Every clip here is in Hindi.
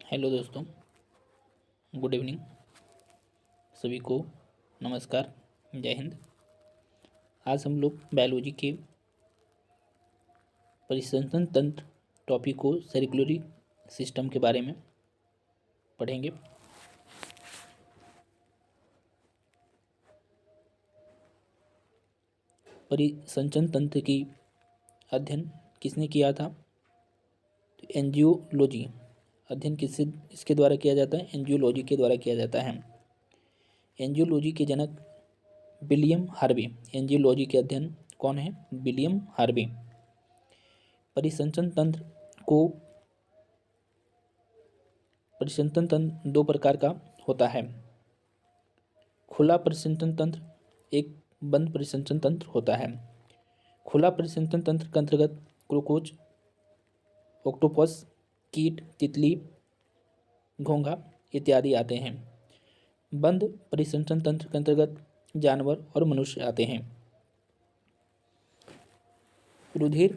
हेलो दोस्तों, गुड इवनिंग। सभी को नमस्कार, जय हिंद। आज हम लोग बायोलॉजी के परिसंचरण तंत्र टॉपिक को सर्कुलरी सिस्टम के बारे में पढ़ेंगे। परिसंचरण तंत्र की अध्ययन किसने किया था? तो एंजियोलॉजी अध्ययन इसके द्वारा किया जाता है, एंजियोलॉजी के द्वारा किया जाता है। एंजियोलॉजी के जनक विलियम हार्वे। एंजियोलॉजी के अध्ययन कौन है? William Harvey. परिसंचरण तंत्र दो प्रकार का होता है। खुला परिसंचरण तंत्र, एक बंद परिसंचरण तंत्र होता है। खुला परिसंचरण तंत्र के अंतर्गत क्रोकोच, ऑक्टोपस, कीट, तितली, घोंघा इत्यादि आते हैं। बंद परिसंचरण तंत्र के अंतर्गत जानवर और मनुष्य आते हैं। रुधिर,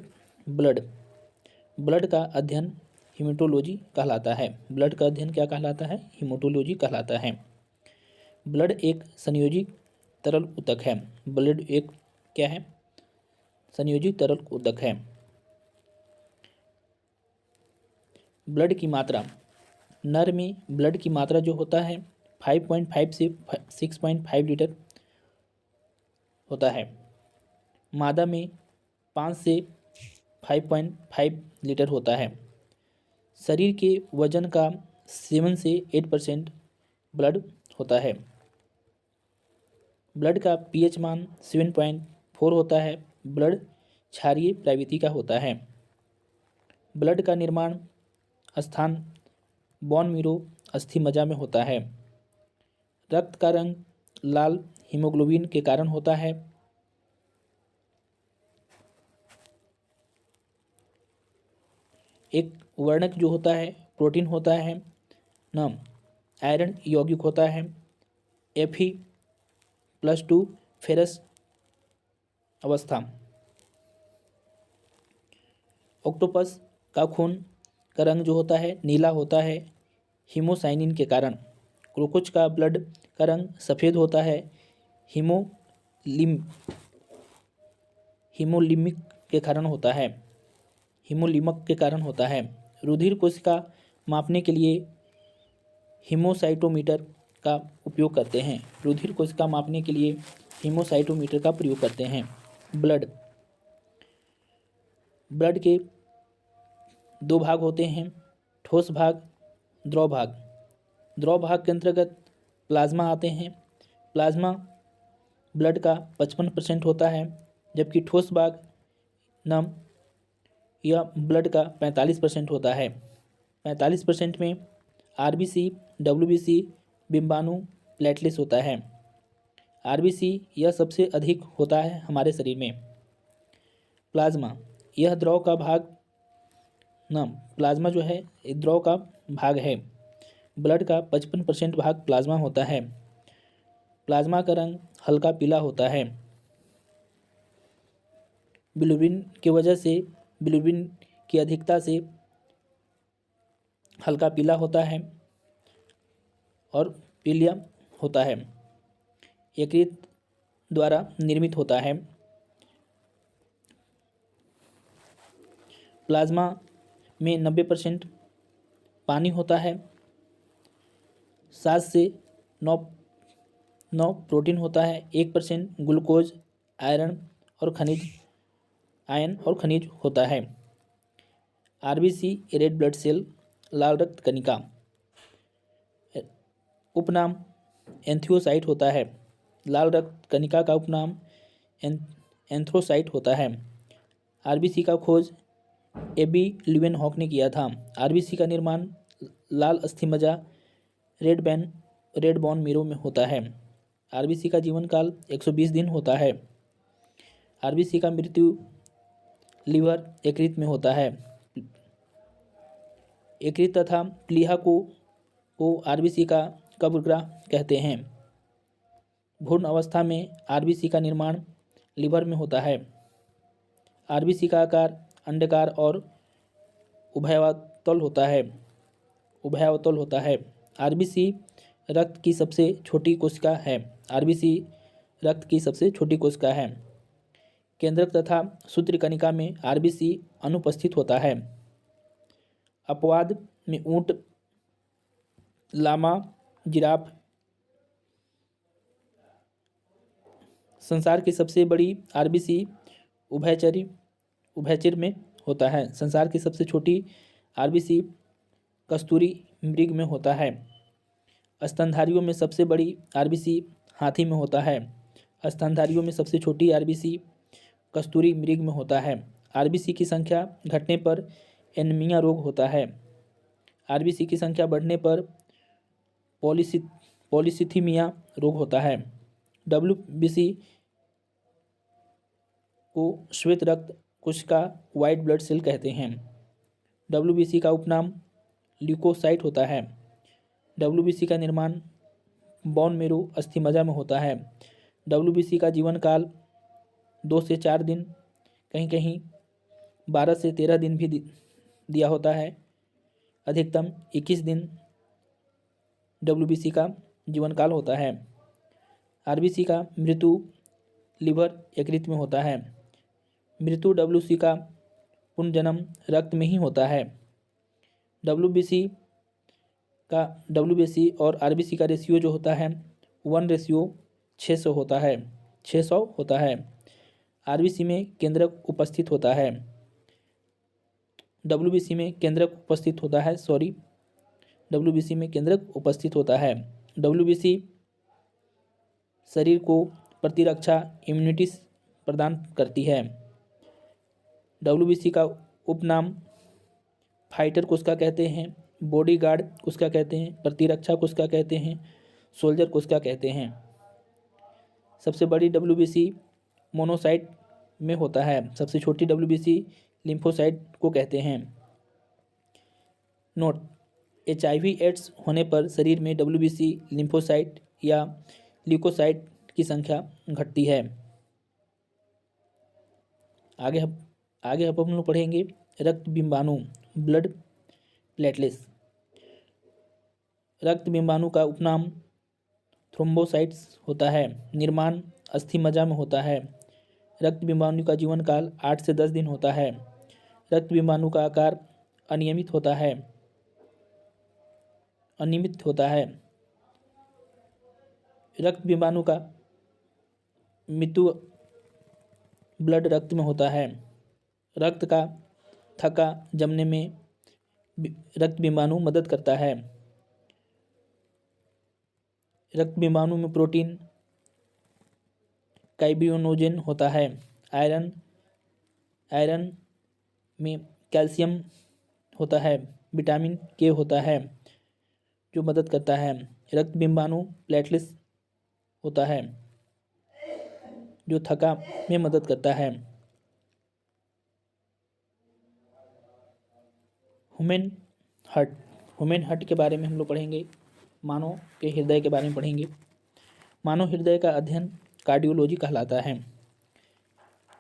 ब्लड का अध्ययन हीमेटोलॉजी कहलाता है। ब्लड का अध्ययन क्या कहलाता है? हीमेटोलॉजी कहलाता है। ब्लड एक संयोजी तरल ऊतक है। ब्लड एक क्या है? संयोजी तरल ऊतक है। ब्लड की मात्रा, नर में ब्लड की मात्रा जो होता है 5.5 से 6.5 लीटर होता है। मादा में 5 से 5.5 लीटर होता है। शरीर के वजन का 7 से 8% ब्लड होता है। ब्लड का पीएच मान 7.4 होता है। ब्लड क्षारीय प्रवृत्ति का होता है। ब्लड का निर्माण स्थान बोन मैरो अस्थि मज्जा में होता है। रक्त का रंग लाल हीमोग्लोबिन के कारण होता है। एक वर्णक जो होता है प्रोटीन होता है ना, आयरन यौगिक होता है। Fe+2 फेरस अवस्था। ऑक्टोपस का खून का रंग जो होता है नीला होता है हीमोसाइनिन के कारण। क्रोकोच का ब्लड का रंग सफ़ेद होता है हीमोलिमिक के कारण होता है। हीमोलिमक के कारण होता है। रुधिर कोशिका मापने के लिए हीमोसाइटोमीटर का उपयोग करते हैं। रुधिर कोशिका मापने के लिए हीमोसाइटोमीटर का प्रयोग करते हैं। ब्लड के दो भाग होते हैं, ठोस भाग, द्रव भाग। द्रव भाग के अंतर्गत प्लाज्मा आते हैं। प्लाज्मा ब्लड का 55% होता है, जबकि ठोस भाग नम यह ब्लड का 45% होता है। 45% में आरबीसी, डब्ल्यूबीसी, बिम्बाणु, प्लेटलेट्स होता है। आरबीसी यह सबसे अधिक होता है हमारे शरीर में। प्लाज्मा यह द्रव का भाग प्लाज्मा जो है द्रव का भाग है। ब्लड का 55% भाग प्लाज्मा होता है। प्लाज्मा का रंग हल्का पीला होता है। बिलिरुबिन की अधिकता से हल्का पीला होता है और पीलिया होता है। यकृत द्वारा निर्मित होता है। प्लाज्मा में 90% पानी होता है। 7 से 9 प्रोटीन होता है। 1% ग्लूकोज, आयरन और खनिज होता है। आरबीसी रेड ब्लड सेल, लाल रक्त कणिका, उपनाम एंथियोसाइट होता है। लाल रक्त कणिका का उपनाम एंथ्रोसाइट होता है। आरबीसी का खोज एबी ल्यूवेनहॉक ने किया था। आरबीसी का निर्माण लाल अस्थि मज्जा रेड बोन मैरो में होता है। आरबीसी का जीवन काल 120 दिन होता है। आरबीसी का मृत्यु लीवर यकृत में होता है। यकृत तथा प्लीहा को आरबीसी का कब्रगाह कहते हैं। भ्रूण अवस्था में आरबीसी का निर्माण लीवर में होता है। आरबीसी का आकार अंडाकार और उभयतल होता है। उभयावतल होता है। आरबीसी रक्त की सबसे छोटी कोशिका है। आरबीसी रक्त की सबसे छोटी कोशिका है। केंद्रक तथा सूत्रकणिका में आरबीसी अनुपस्थित होता है। अपवाद में ऊंट, लामा, जिराफ। संसार की सबसे बड़ी आरबीसी उभयचर में होता है। संसार की सबसे छोटी आरबीसी कस्तूरी मृग में होता है। स्तनधारियों में सबसे बड़ी आरबीसी हाथी में होता है। स्तनधारियों में सबसे छोटी आरबीसी कस्तूरी मृग में होता है। आरबीसी की संख्या घटने पर एनीमिया रोग होता है। आरबीसी की संख्या बढ़ने पर पॉलीसिथीमिया रोग होता है। डब्ल्यूबीसी को श्वेत रक्त कोशिका वाइट ब्लड सेल कहते हैं। डब्ल्यूबीसी का उपनाम ल्यूकोसाइट होता है। डब्ल्यूबीसी का निर्माण बोन मेरो अस्थि मज्जा में होता है। डब्ल्यूबीसी का जीवन काल 2 से 4 दिन, कहीं कहीं 12 से 13 दिन भी दिया होता है। अधिकतम 21 दिन डब्ल्यूबीसी का जीवन काल होता है। आरबीसी का मृत्यु लिवर यकृत में होता है। मृत्यु डब्ल्यूबीसी का पुनर्जन्म रक्त में ही होता है। डब्ल्यूबीसी और आरबीसी का रेशियो जो होता है 1:600 होता है। 600 होता है। आरबीसी में केंद्रक उपस्थित होता है। डब्ल्यूबीसी में केंद्रक उपस्थित होता है डब्ल्यूबीसी में केंद्रक उपस्थित होता है। डब्ल्यूबीसी शरीर को प्रतिरक्षा इम्यूनिटी प्रदान करती है। डब्ल्यूबीसी का उपनाम फाइटर कोशिका कहते हैं, बॉडीगार्ड कोशिका कहते हैं, प्रतिरक्षा कोशिका कहते हैं, सोल्जर कोशिका कहते हैं। सबसे बड़ी डब्ल्यूबीसी मोनोसाइट में होता है। सबसे छोटी डब्ल्यूबीसी लिम्फोसाइट को कहते हैं। नोट: एचआईवी एड्स होने पर शरीर में डब्ल्यूबीसी लिम्फोसाइट या ल्यूकोसाइट की संख्या घटती है। आगे हम लोग पढ़ेंगे रक्त बिंबाणु, ब्लड प्लेटलेट्स। रक्त बिंबाणु का उपनाम थ्रोम्बोसाइट्स होता है। निर्माण अस्थि मज्जा में होता है। रक्त बिंबाणु का जीवन काल 8 से 10 दिन होता है। रक्त बिंबाणु का आकार अनियमित होता है। रक्त बिंबाणु का मृत्यु ब्लड रक्त में होता है। रक्त का थक्का जमने में रक्त बिंबाणु मदद करता है। रक्त बिंबाणु में प्रोटीन काइबिनोजेन होता है। आयरन में कैल्शियम होता है। विटामिन के होता है जो मदद करता है। रक्त बिंबाणु प्लेटलेट्स होता है जो थक्का में मदद करता है। ह्यूमन हार्ट के बारे में हम लोग पढ़ेंगे। मानव के हृदय के बारे में पढ़ेंगे। मानव हृदय का अध्ययन कार्डियोलॉजी कहलाता है।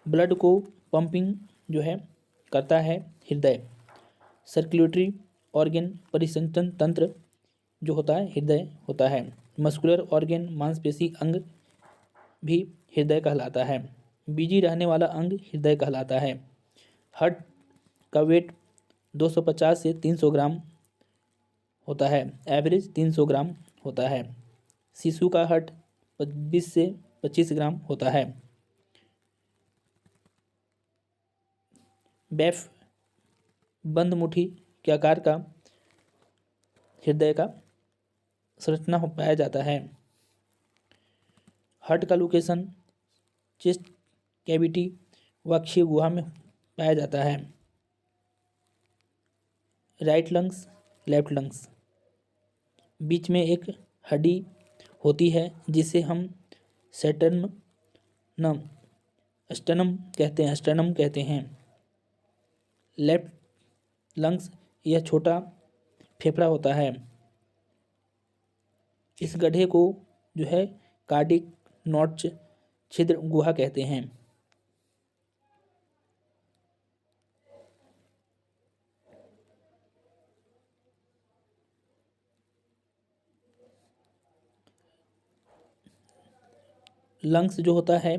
ब्लड को पंपिंग जो है करता है हृदय। सर्कुलेटरी ऑर्गन परिसंचरण तंत्र जो होता है हृदय होता है। मस्कुलर ऑर्गन मांसपेशी अंग भी हृदय कहलाता है। बिजी रहने वाला अंग हृदय कहलाता है। हार्ट का वेट 250 से 300 ग्राम होता है। एवरेज 300 ग्राम होता है। शिशु का हार्ट 20 से 25 ग्राम होता है। बैफ बंद मुट्ठी के आकार का हृदय का संरचना पाया जाता है। हार्ट का लोकेशन चेस्ट कैविटी व अक्षीय गुहा में पाया जाता है। राइट लंग्स, लेफ्ट लंग्स, बीच में एक हड्डी होती है जिसे हम स्टर्नम कहते हैं। लेफ्ट लंग्स यह छोटा फेफड़ा होता है। इस गड्ढे को जो है कार्डिक नॉच छिद्र गुहा कहते हैं। लंग्स जो होता है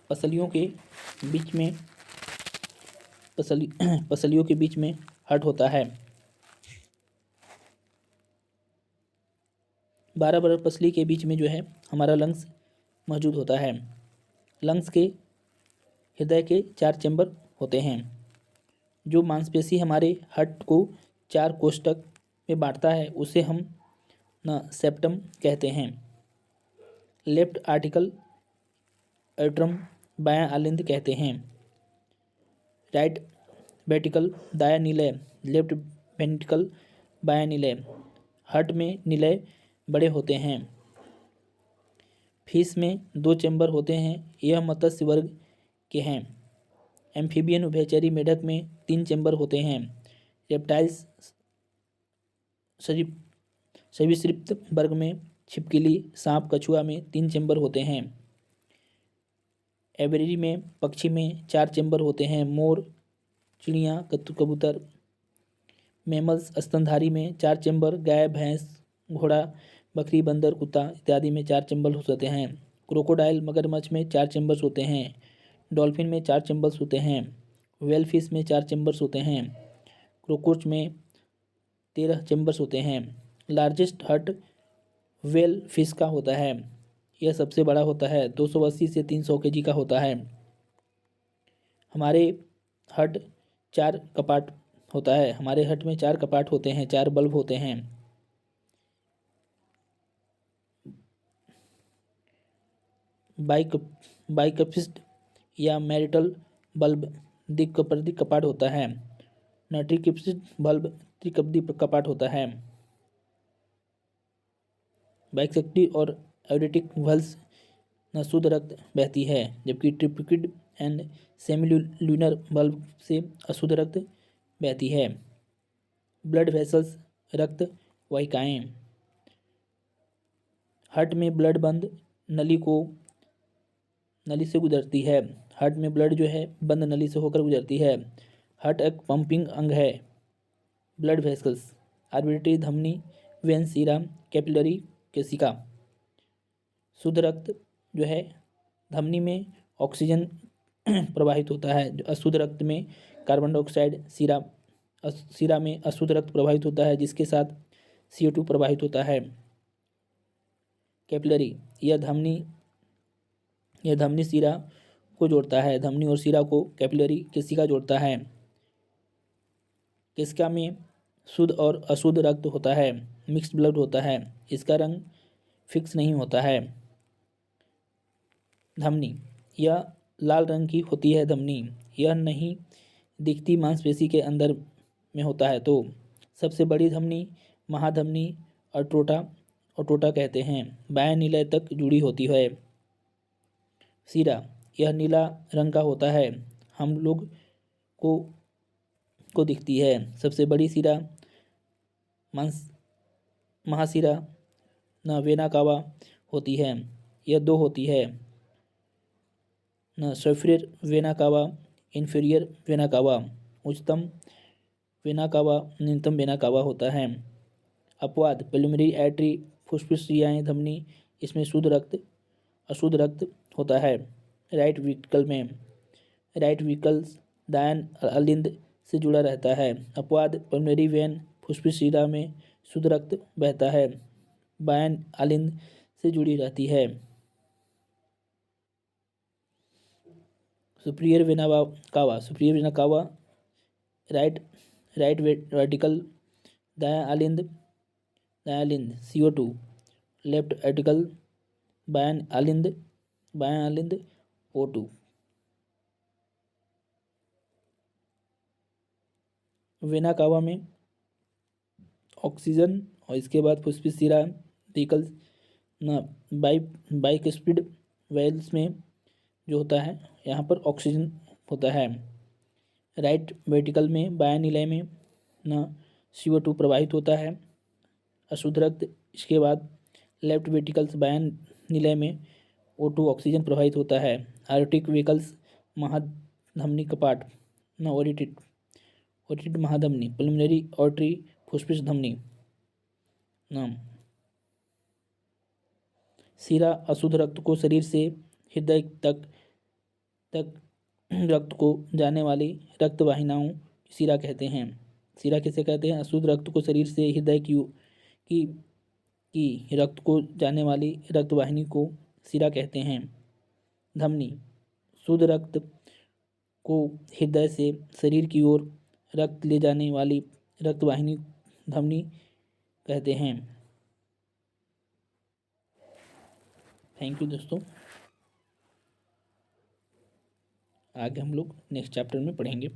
पसलियों के बीच में पसलियों के बीच में हट होता है। 12 बरब पसली के बीच में जो है हमारा लंग्स मौजूद होता है। लंग्स के हृदय के 4 चैम्बर होते हैं। जो मांसपेशी हमारे हट को 4 कोष्ठक में बांटता है उसे हम सेप्टम कहते हैं। लेफ्ट आर्टिकल एट्रम बायां आलिंद कहते हैं। राइट वेंट्रिकल दायां निलय, लेफ्ट वेंट्रिकल बायां निलय। हट में निलय बड़े होते हैं। फिश में 2 चैम्बर होते हैं, यह मत्स्य वर्ग के हैं। एम्फीबियन उभयचरी मेढक में 3 चैम्बर होते हैं। रेप्टाइल्स सरीसृप वर्ग में छिपकली, सांप, कछुआ में 3 चैम्बर होते हैं। एवियरी में पक्षी में 4 चैम्बर होते हैं। मोर, चिड़िया, कबूतर। मैमल्स स्तनधारी में 4 चैम्बर, गाय, भैंस, घोड़ा, बकरी, बंदर, कुत्ता इत्यादि में 4 चैम्बर होते हैं। क्रोकोडाइल मगरमच्छ में 4 चैम्बर्स होते हैं। डॉल्फिन में 4 चैम्बर्स होते हैं। व्हेल फिश में 4 चैम्बर्स होते हैं। क्रोकोच में 13 चैम्बर्स होते हैं। लार्जेस्ट हट व्हेल फिश का होता है, यह सबसे बड़ा होता है, 280 से 300 केजी का होता है। हमारे हट 4 कपाट होता है, हमारे हट में 4 कपाट होते हैं, 4 बल्ब होते हैं। बाइकप्सिड या मैरिटल बल्ब द्विकपदी कपाट होता है। ट्रिकप्सिड बल्ब त्रिकपदी कपाट होता है। बाइसेक्टी और एडिटिक वल्स शुद्ध रक्त बहती है, जबकि ट्रिपिकिड एंड सेमिल्यूनर बल्ब से अशुद्ध रक्त बहती है। ब्लड वेसल्स रक्त वाहिकाएं। हार्ट में ब्लड बंद नली से गुजरती है। हार्ट में ब्लड जो है बंद नली से होकर गुजरती है। हार्ट एक पंपिंग अंग है। ब्लड वेसल्स आर्बिटरी धमनी, वेन, सीरा, कैपिलरी, केशिका। शुद्ध रक्त जो है धमनी में ऑक्सीजन प्रवाहित होता है। अशुद्ध रक्त में कार्बन डाइऑक्साइड, सीरा में अशुद्ध रक्त प्रवाहित होता है जिसके साथ CO2 प्रवाहित होता है। कैपिलरी यह धमनी सीरा को जोड़ता है। धमनी और सीरा को कैपिलरी केशिका जोड़ता है। केशिका में शुद्ध और अशुद्ध रक्त होता है, मिक्स्ड ब्लड होता है। इसका रंग फिक्स नहीं होता है। धमनी यह लाल रंग की होती है। धमनी यह नहीं दिखती मांसपेशी के अंदर में होता है। तो सबसे बड़ी धमनी महाधमनी अट्रोटा कहते हैं, बाएं निलय तक जुड़ी होती है। सीरा यह नीला रंग का होता है, हम लोग को दिखती है। सबसे बड़ी सीरा महासीरा वेना कावा होती है, यह 2 होती है। Superior vena cava, inferior vena cava. उच्चतम वेना कावा, निम्नतम वेना कावा होता है। अपवाद पल्मोनरी आर्टरी, फुफ्फुस, रियाएं, धमनी, इसमें शुद्ध रक्त अशुद्ध रक्त होता है। राइट विकल्स दायां अलिंद से जुड़ा रहता है। अपवाद पल्मोनरी वेन, फुफ्फुस, सीरा में शुद्ध रक्त बहता है, बायां अलिंद से जुड़ी रहती है। Superior vena cava right vertical दायां अलिंद CO2। लेफ्ट आर्टिकल बायां अलिंद O2। वेना कावा में ऑक्सीजन और इसके बाद फुफ्फुस, सीरा, वेसिकल्स बाइकस्पिड वेल्स में जो होता है यहाँ पर ऑक्सीजन होता है। राइट वेंट्रिकल में बायां निलय में CO2 प्रवाहित होता है, अशुद्ध रक्त। इसके बाद लेफ्ट वेंट्रिकल्स बायां निलय में O2 ऑक्सीजन प्रवाहित होता है। आर्टिक वेकल्स महाधमनी कपाट ओटिड महाधमनी, पल्मोनरी आर्टरी, फुसफुस धमनी। नाम। शिरा अशुद्ध रक्त को शरीर से हृदय तक रक्त को जाने वाली रक्त वाहिनियों शिरा कहते हैं। शिरा किसे कहते हैं? अशुद्ध रक्त को शरीर से हृदय की रक्त को जाने वाली रक्त वाहिनी को शिरा कहते हैं। धमनी, शुद्ध रक्त को हृदय से शरीर की ओर रक्त ले जाने वाली रक्त वाहिनी धमनी कहते हैं। थैंक यू दोस्तों। आगे हम लोग नेक्स्ट चैप्टर में पढ़ेंगे।